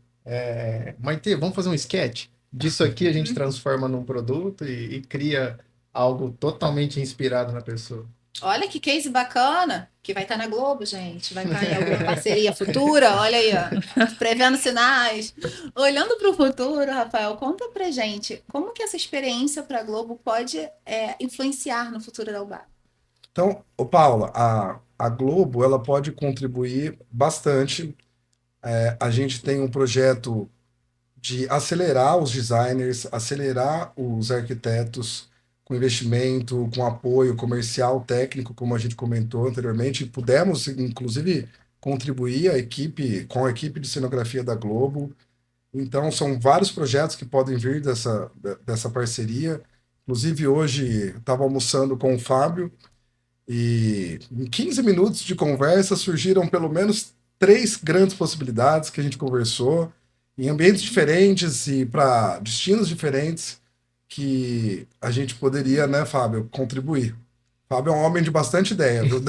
Maitê, vamos fazer um sketch? Disso aqui a gente transforma num produto e cria algo totalmente inspirado na pessoa. Olha que case bacana, que vai estar na Globo, gente. Vai estar em alguma parceria futura. Olha aí, ó. Prevendo sinais. Olhando para o futuro, Rafael, conta pra gente como que essa experiência para a Globo pode influenciar no futuro da UBA. Então, Paula, a Globo ela pode contribuir bastante. A gente tem um projeto de acelerar os designers, acelerar os arquitetos com investimento, com apoio comercial, técnico, como a gente comentou anteriormente. Pudemos, inclusive, contribuir com a equipe de cenografia da Globo. Então, são vários projetos que podem vir dessa parceria. Inclusive, hoje, estava almoçando com o Fábio e em 15 minutos de conversa surgiram pelo menos 3 grandes possibilidades que a gente conversou em ambientes diferentes e para destinos diferentes que a gente poderia, né, Fábio, contribuir. Fábio é um homem de bastante ideia, viu?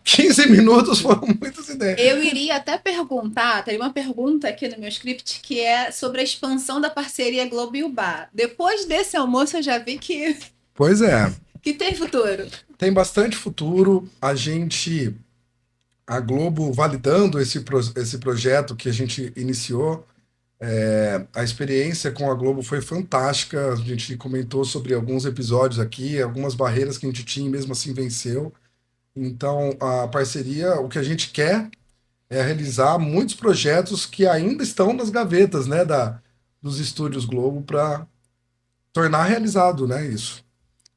15 minutos foram muitas ideias. Eu iria até perguntar, tem uma pergunta aqui no meu script que é sobre a expansão da parceria Globo e UBA. Depois desse almoço eu já vi que... Pois é. Que tem futuro. Tem bastante futuro. A Globo validando esse projeto que a gente iniciou, a experiência com a Globo foi fantástica. A gente comentou sobre alguns episódios aqui, algumas barreiras que a gente tinha e mesmo assim venceu. Então, a parceria, o que a gente quer é realizar muitos projetos que ainda estão nas gavetas, né, dos estúdios Globo para tornar realizado, né, isso.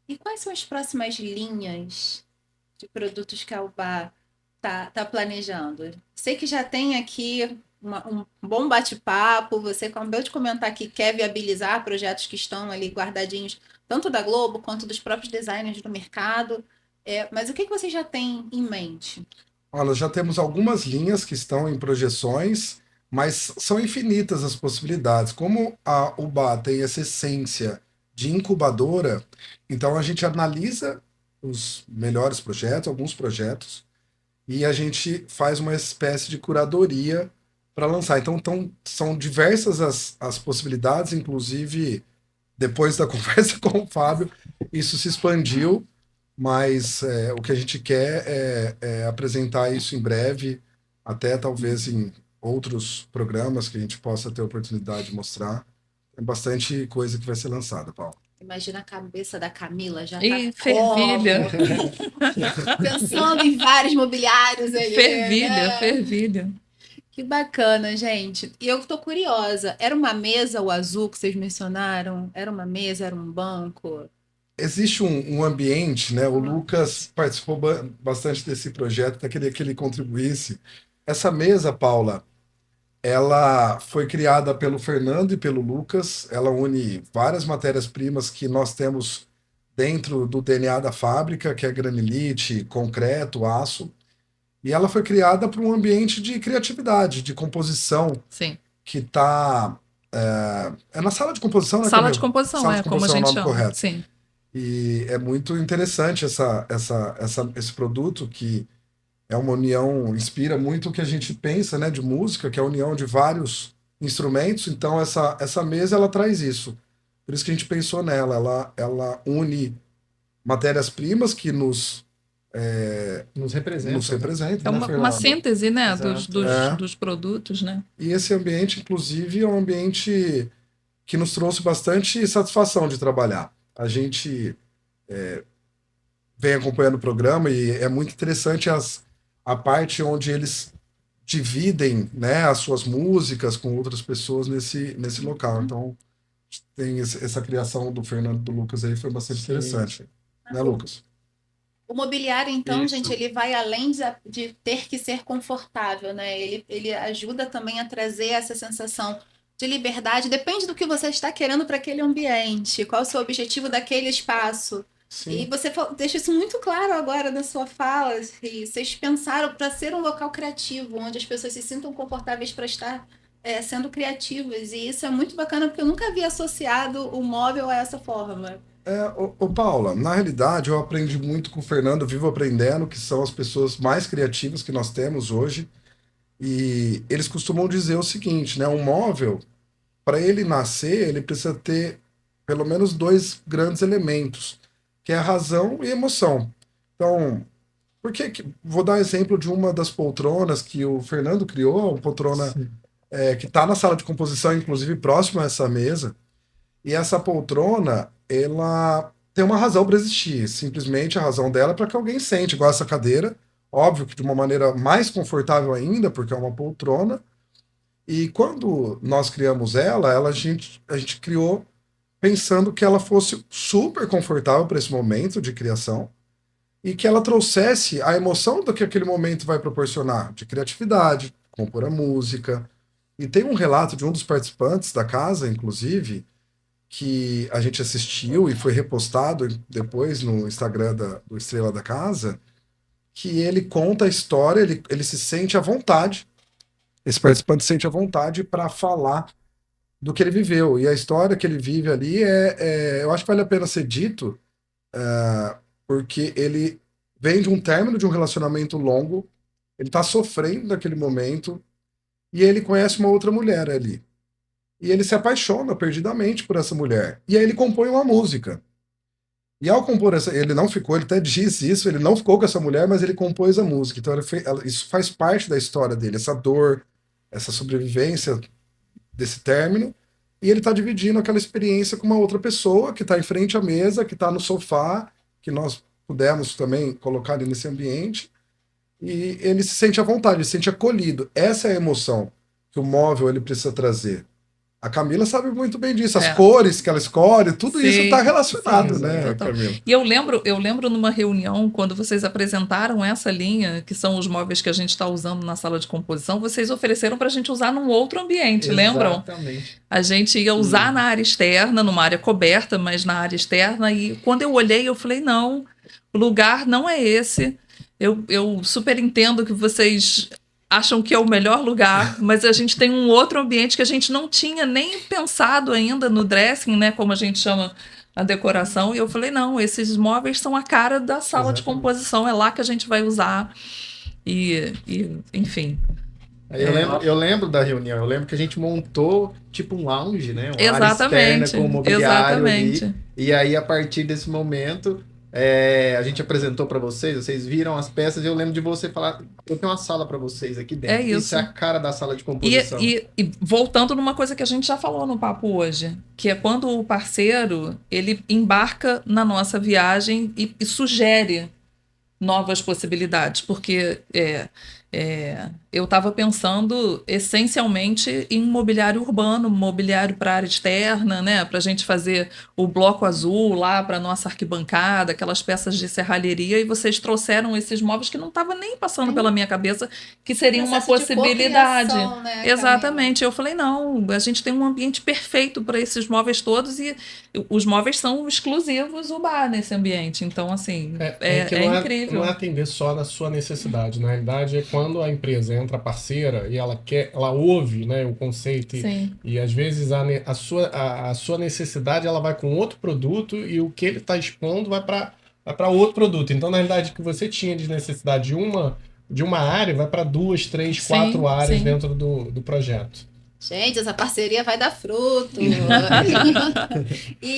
E quais são as próximas linhas de produtos que a UBA tá planejando? Sei que já tem aqui um bom bate-papo, você acabou de comentar que quer viabilizar projetos que estão ali guardadinhos, tanto da Globo quanto dos próprios designers do mercado. Mas o que você já tem em mente? Olha, já temos algumas linhas que estão em projeções, Mas são infinitas as possibilidades. Como a UBA tem essa essência de incubadora, então a gente analisa os melhores projetos, alguns projetos, e a gente faz uma espécie de curadoria para lançar. Então, são diversas as possibilidades, inclusive depois da conversa com o Fábio, isso se expandiu, mas o que a gente quer é apresentar isso em breve, até talvez em outros programas que a gente possa ter a oportunidade de mostrar. Tem bastante coisa que vai ser lançada, Paulo. Imagina a cabeça da Camila já Ih, tá fervilha. pensando em vários mobiliários ali. Fervilha, né? fervilha. Que bacana, gente. E eu tô curiosa. Era uma mesa o azul que vocês mencionaram? Era uma mesa, era um banco? Existe um ambiente, né? O Lucas participou bastante desse projeto, até queria que ele contribuísse. Essa mesa, Paula, ela foi criada pelo Fernando e pelo Lucas. Ela une várias matérias-primas que nós temos dentro do DNA da fábrica, que é granilite, concreto, aço. E ela foi criada para um ambiente de criatividade, de composição, Sim. que está... É na sala de composição, né, Sala Camila? de composição, Sala de como a composição é o gente nome chama. correto. Sim. E é muito interessante esse produto, que é uma união, inspira muito o que a gente pensa, né, de música, que é a união de vários instrumentos. Então essa mesa ela traz isso. Por isso que a gente pensou nela. Ela une matérias-primas que nos representam. É né, uma Fernando? síntese, né, Exato. dos produtos, né? E esse ambiente, inclusive, é um ambiente que nos trouxe bastante satisfação de trabalhar. A gente vem acompanhando o programa e é muito interessante a parte onde eles dividem, né, as suas músicas com outras pessoas nesse local. Então, tem essa criação do Fernando e do Lucas aí, foi bastante interessante. Né, Lucas? O mobiliário, então, Isso. gente, ele vai além de ter que ser confortável, né? Ele ajuda também a trazer essa sensação de liberdade. Depende do que você está querendo para aquele ambiente, qual o seu objetivo daquele espaço. E Sim. você deixa isso muito claro agora na sua fala. E vocês pensaram para ser um local criativo, onde as pessoas se sintam confortáveis para estar sendo criativas. E isso é muito bacana, porque eu nunca havia associado o móvel a essa forma. Ô Paula, na realidade eu aprendi muito com o Fernando, vivo aprendendo, que são as pessoas mais criativas que nós temos hoje. E eles costumam dizer o seguinte, né? Um móvel, para ele nascer, ele precisa ter pelo menos dois grandes elementos, que é a razão e a emoção. Então, vou dar exemplo de uma das poltronas que o Fernando criou, uma poltrona que está na sala de composição, inclusive próxima a essa mesa. E essa poltrona, ela tem uma razão para existir. Simplesmente a razão dela é para que alguém sente, igual essa cadeira. Óbvio que de uma maneira mais confortável ainda, porque é uma poltrona. E quando nós criamos a gente criou pensando que ela fosse super confortável para esse momento de criação e que ela trouxesse a emoção do que aquele momento vai proporcionar, de criatividade, compor a música. E tem um relato de um dos participantes da casa, inclusive, que a gente assistiu e foi repostado depois no Instagram do Estrela da Casa, que ele conta a história, ele se sente à vontade, esse participante se sente à vontade para falar do que ele viveu. E a história que ele vive ali eu acho que vale a pena ser dito, porque ele vem de um término de um relacionamento longo, ele está sofrendo naquele momento, e ele conhece uma outra mulher ali. E ele se apaixona perdidamente por essa mulher. E aí ele compõe uma música. E ao compor ele não ficou, ele até diz isso, ele não ficou com essa mulher, mas ele compôs a música. Então isso faz parte da história dele, essa dor, essa sobrevivência desse término. E ele está dividindo aquela experiência com uma outra pessoa que está em frente à mesa, que está no sofá, que nós pudemos também colocar ele nesse ambiente. E ele se sente à vontade, ele se sente acolhido. Essa é a emoção que o móvel ele precisa trazer. A Camila sabe muito bem disso, as cores que ela escolhe, tudo isso está relacionado, né, total. Camila? E eu lembro numa reunião, quando vocês apresentaram essa linha, que são os móveis que a gente está usando na sala de composição, vocês ofereceram para a gente usar num outro ambiente, lembram? Exatamente. A gente ia usar na área externa, numa área coberta, mas na área externa, e quando eu olhei, eu falei, não, o lugar não é esse. Eu super entendo que vocês acham que é o melhor lugar, mas a gente tem um outro ambiente que a gente não tinha nem pensado ainda no dressing, né? Como a gente chama a decoração. E eu falei, não, esses móveis são a cara da sala de Exatamente. composição, é lá que a gente vai usar. Enfim. Aí eu lembro da reunião, eu lembro que a gente montou tipo um lounge, né? Uma área externa Exatamente. com o mobiliário Exatamente. ali. E aí, a partir desse momento, a gente apresentou para vocês viram as peças e eu lembro de você falar, eu tenho uma sala para vocês aqui dentro. É isso. Isso é a cara da sala de E, composição. e voltando numa coisa que a gente já falou no papo hoje, que é quando o parceiro ele embarca na nossa viagem e sugere novas possibilidades, porque eu estava pensando essencialmente em mobiliário urbano, mobiliário para área externa, né, para a gente fazer o bloco azul lá para nossa arquibancada, aquelas peças de serralheria, e vocês trouxeram esses móveis que não estava nem passando pela minha cabeça que seria uma Processo de possibilidade. cocriação, né, Exatamente. Eu falei, não, a gente tem um ambiente perfeito para esses móveis todos e os móveis são exclusivos do bar nesse ambiente. Então, assim, que é não incrível. não é atender só na sua necessidade. Na realidade, é quando a empresa entra parceira e ela ouve, né, o conceito Sim. e às vezes a sua necessidade ela vai com outro produto e o que ele está expondo vai para outro produto. Então, na realidade, o que você tinha de necessidade de uma área vai para 2, 3, Sim, 4 áreas sim. dentro do projeto. Gente, essa parceria vai dar fruto. E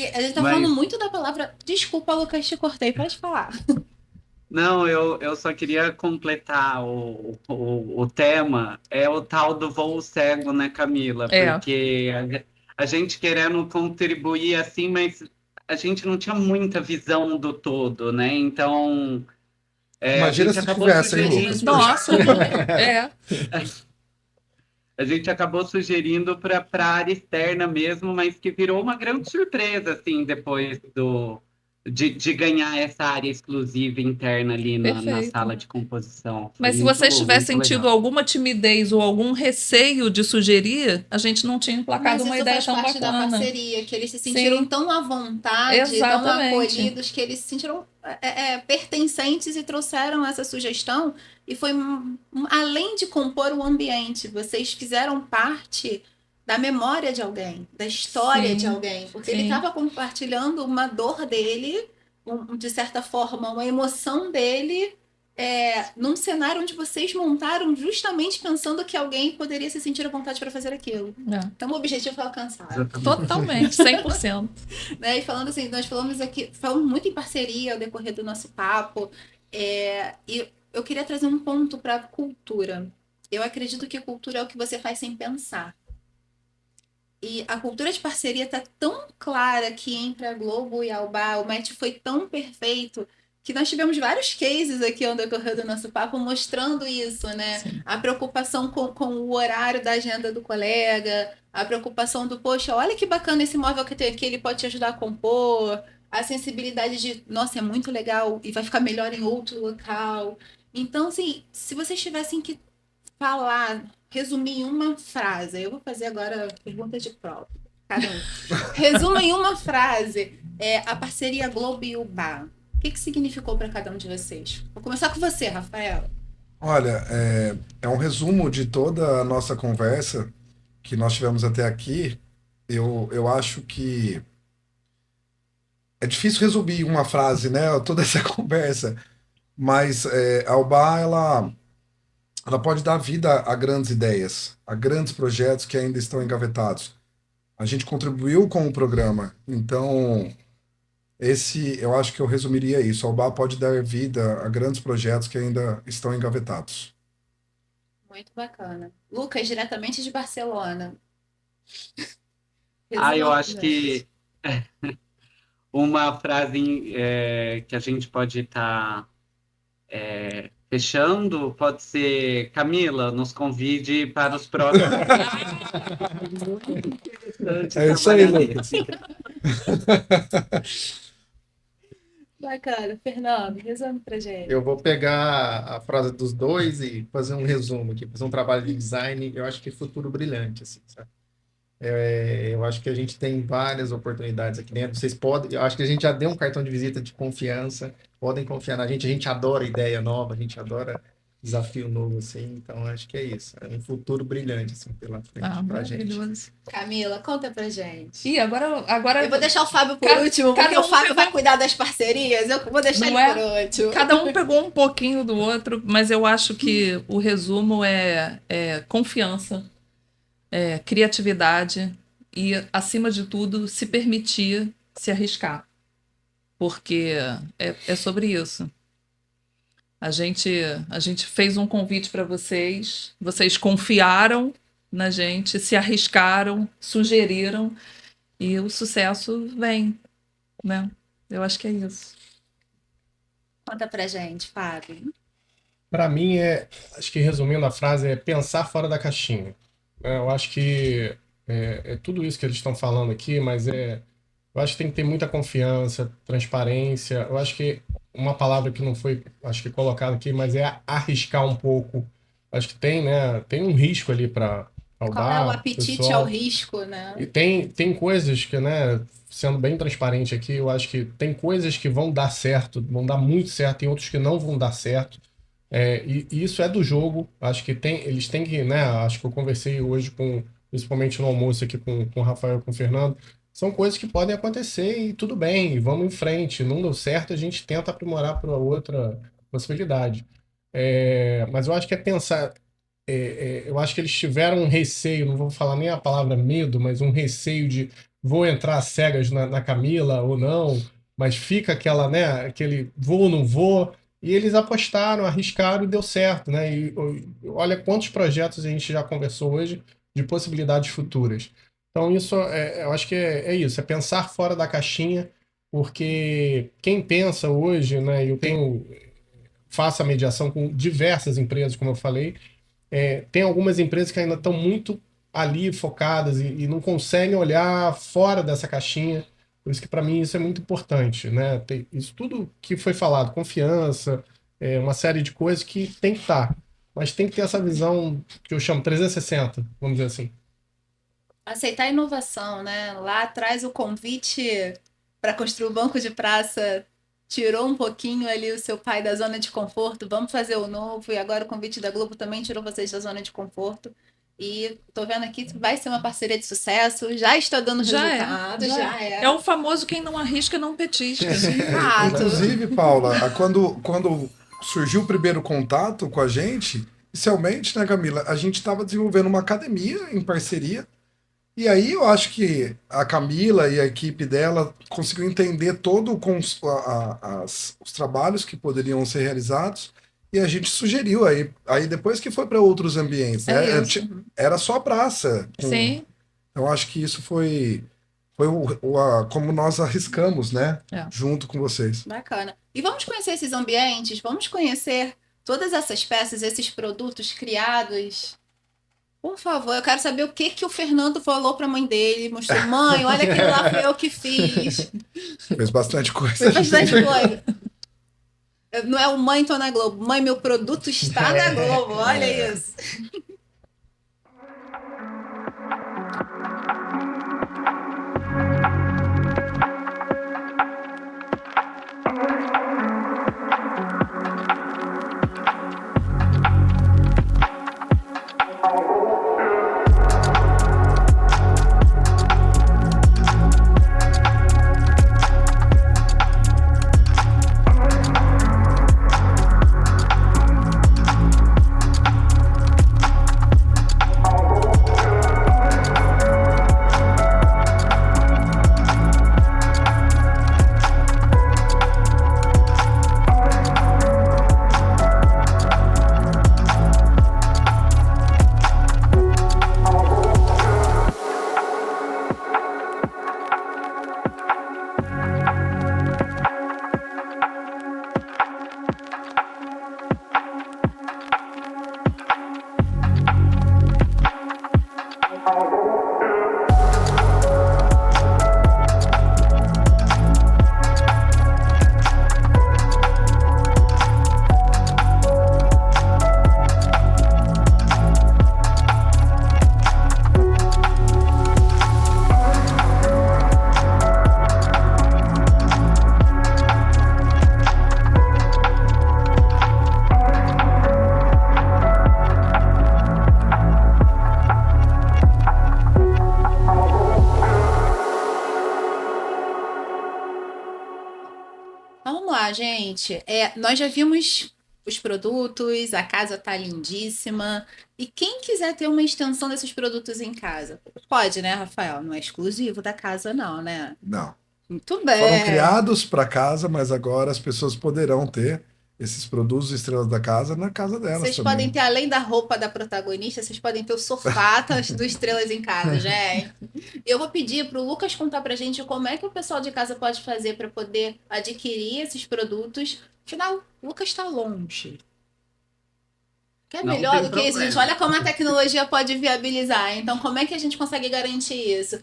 a gente tá Mas- falando muito da palavra. Desculpa, Lucas, te cortei, pode falar. Não, eu só queria completar o tema, é o tal do voo cego, né, Camila? É. Porque a gente querendo contribuir assim, mas a gente não tinha muita visão do todo, né? Então, Imagina a gente se acabou tivesse, hein, sugerindo- Lucas? Nossa, A gente acabou sugerindo para a área externa mesmo, mas que virou uma grande surpresa, assim, depois de ganhar essa área exclusiva interna ali na Perfeito. sala de composição. Foi Mas se muito- vocês tivessem muito tido legal. alguma timidez ou algum receio de sugerir, a gente não tinha emplacado Mas uma isso ideia faz tão parte da bacana. parceria, que eles se sentiram Sim. tão à vontade, tão Exatamente. acolhidos, que eles se sentiram pertencentes e trouxeram essa sugestão. E foi, além de compor o ambiente, vocês fizeram parte da memória de alguém, da história Sim, de alguém. Porque ele sim. estava compartilhando uma dor dele, de certa forma, uma emoção dele, num cenário onde vocês montaram justamente pensando que alguém poderia se sentir à vontade para fazer aquilo. É. Então o objetivo foi alcançado. Exatamente. Totalmente, 100%. Né? E falando assim, nós falamos aqui, falamos muito em parceria ao decorrer do nosso papo, e eu queria trazer um ponto para a cultura. Eu acredito que cultura é o que você faz sem pensar. E a cultura de parceria está tão clara que entre a Globo e a Alba, o match foi tão perfeito que nós tivemos vários cases aqui ao decorrer do nosso papo mostrando isso, né? Sim. A preocupação com o horário da agenda do colega, a preocupação do, poxa, olha que bacana esse móvel que tem aqui, ele pode te ajudar a compor, a sensibilidade de, nossa, é muito legal e vai ficar melhor em outro local. Então, assim, se vocês tivessem que falar, resumir em uma frase, eu vou fazer agora pergunta de prova, cada um. Resuma em uma frase a parceria Globo e Uba. O que significou para cada um de vocês? Vou começar com você, Rafael. Olha, é um resumo de toda a nossa conversa que nós tivemos até aqui. Eu acho que é difícil resumir em uma frase, né? Toda essa conversa. Mas a UBA, ela pode dar vida a grandes ideias, a grandes projetos que ainda estão engavetados. A gente contribuiu com o programa, então eu acho que eu resumiria isso. A UBA pode dar vida a grandes projetos que ainda estão engavetados. Muito bacana. Lucas, diretamente de Barcelona. Eu acho que uma frase que a gente pode estar fechando pode ser: Camila, nos convide para os próximos. É isso aí, Lucas. Bacana. Fernando, resume pra gente. Eu vou pegar a frase dos dois e fazer um resumo aqui, fazer um trabalho de design. Eu acho que futuro brilhante, assim, sabe? Eu acho que a gente tem várias oportunidades aqui dentro. Vocês podem, eu acho que a gente já deu um cartão de visita de confiança. Podem confiar na gente. A gente adora ideia nova, a gente adora desafio novo, assim. Então, acho que é isso. É um futuro brilhante, assim, pela frente pra gente. Maravilhoso. Camila, conta pra gente. E agora Eu vou deixar o Fábio por Cada- último, porque cada o um Fábio pegou- vai cuidar das parcerias. Eu vou deixar Não ele é? por último. cada um pegou um pouquinho do outro, mas eu acho que o resumo é confiança, criatividade e, acima de tudo, se permitir se arriscar. Porque é sobre isso. A gente fez um convite para vocês, vocês confiaram na gente, se arriscaram, sugeriram e o sucesso vem, né? Eu acho que é isso. Conta pra gente, Fábio. Para mim, acho que resumindo a frase, é pensar fora da caixinha. Eu acho que é tudo isso que eles estão falando aqui, mas eu acho que tem que ter muita confiança, transparência. Eu acho que uma palavra que não foi, acho que colocada aqui, mas é arriscar um pouco. Acho que tem, né? Tem um risco ali para Qual é o apetite ao risco, né? E tem coisas que, né, sendo bem transparente aqui, eu acho que tem coisas que vão dar certo, vão dar muito certo, tem outros que não vão dar certo. E isso é do jogo. Acho que eles têm que, né? Acho que eu conversei hoje principalmente no almoço aqui com o Rafael e com o Fernando. São coisas que podem acontecer e tudo bem, vamos em frente. Não deu certo, a gente tenta aprimorar para outra possibilidade. Mas eu acho que pensar. Eu acho que eles tiveram um receio, não vou falar nem a palavra medo, mas um receio de vou entrar às cegas na Camila ou não, mas fica aquele vou ou não vou. E eles apostaram, arriscaram e deu certo, né? E olha quantos projetos a gente já conversou hoje de possibilidades futuras. Então, isso eu acho que é isso, é pensar fora da caixinha, porque quem pensa hoje, né? Faço a mediação com diversas empresas, como eu falei, tem algumas empresas que ainda estão muito ali focadas e não conseguem olhar fora dessa caixinha. Por isso que, para mim, isso é muito importante, né? Isso tudo que foi falado, confiança, uma série de coisas que tem que estar. Mas tem que ter essa visão que eu chamo 360, vamos dizer assim. Aceitar a inovação, né? Lá atrás o convite para construir o banco de praça tirou um pouquinho ali o seu pai da zona de conforto, vamos fazer o novo, e agora o convite da Globo também tirou vocês da zona de conforto. E tô vendo aqui que vai ser uma parceria de sucesso, já está dando resultado, já é. É o famoso quem não arrisca não petisca. Inclusive, Paula, quando surgiu o primeiro contato com a gente, inicialmente, né, Camila, a gente estava desenvolvendo uma academia em parceria. E aí eu acho que a Camila e a equipe dela conseguiu entender todo os trabalhos que poderiam ser realizados e a gente sugeriu aí depois que foi para outros ambientes, né? Era só praça. Sim. Eu acho que isso foi como nós arriscamos, né? Junto com vocês. Bacana. E vamos conhecer esses ambientes, vamos conhecer todas essas peças, esses produtos criados. Por favor, eu quero saber o que o Fernando falou para a mãe dele. Mostrou, mãe, olha aquilo lá, foi eu que fiz. Fez bastante coisa. Fez bastante coisa. Não é o mãe, tô na Globo. Mãe, meu produto está na Globo, olha isso. gente, nós já vimos os produtos, a casa tá lindíssima. E quem quiser ter uma extensão desses produtos em casa, pode, né, Rafael? Não é exclusivo da casa, não, né? Não. Muito Foram bem. criados para casa, mas agora as pessoas poderão ter esses produtos estrelas da casa na casa delas Vocês também. podem ter, além da roupa da protagonista, vocês podem ter o sofá do Estrelas em Casa, gente. Eu vou pedir para o Lucas contar pra gente como é que o pessoal de casa pode fazer para poder adquirir esses produtos. Afinal, o Lucas está longe. Que é Não melhor tem do que isso, gente. problema. Olha como a tecnologia pode viabilizar. Então, como é que a gente consegue garantir isso?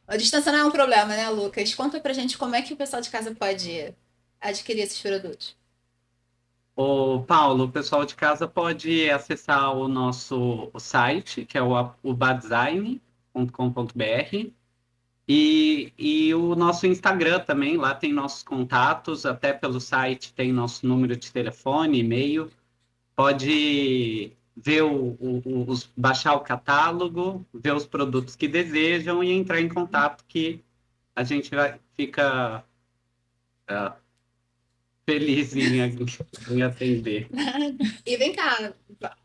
A distância não é um problema, né, Lucas? Conta pra gente como é que o pessoal de casa pode adquirir esses produtos. Ô, Paulo, o pessoal de casa pode acessar o nosso site, que é o badesign.com.br, e o nosso Instagram também, lá tem nossos contatos, até pelo site tem nosso número de telefone, e-mail. Pode ver baixar o catálogo, ver os produtos que desejam e entrar em contato que a gente fica feliz em atender. E vem cá,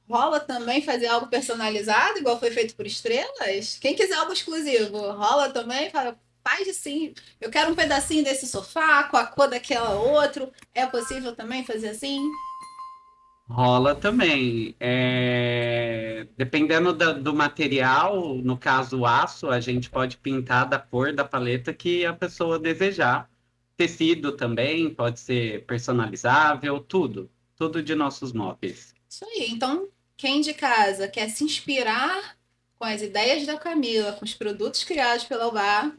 rola também fazer algo personalizado, igual foi feito por Estrelas? Quem quiser algo exclusivo, rola também? Faz assim, eu quero um pedacinho desse sofá com a cor daquela outro. É possível também fazer assim? Rola também. Dependendo do material, no caso o aço, a gente pode pintar da cor da paleta que a pessoa desejar. Tecido também pode ser personalizável, tudo. Tudo de nossos móveis. Isso aí. Então, quem de casa quer se inspirar com as ideias da Camila, com os produtos criados pela Albar,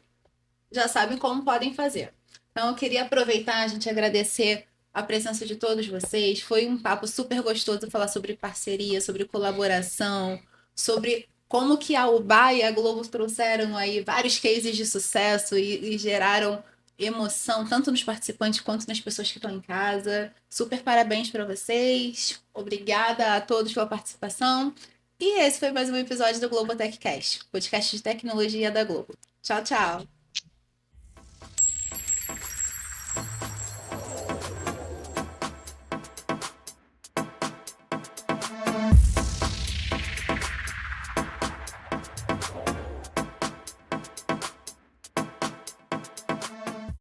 já sabem como podem fazer. Então, eu queria aproveitar, a gente agradecer a presença de todos vocês. Foi um papo super gostoso falar sobre parceria, sobre colaboração, sobre como que a UBA e a Globo trouxeram aí vários cases de sucesso e geraram emoção, tanto nos participantes quanto nas pessoas que estão em casa. Super parabéns para vocês. Obrigada a todos pela participação. E esse foi mais um episódio do Globotech Cast, podcast de tecnologia da Globo. Tchau, tchau.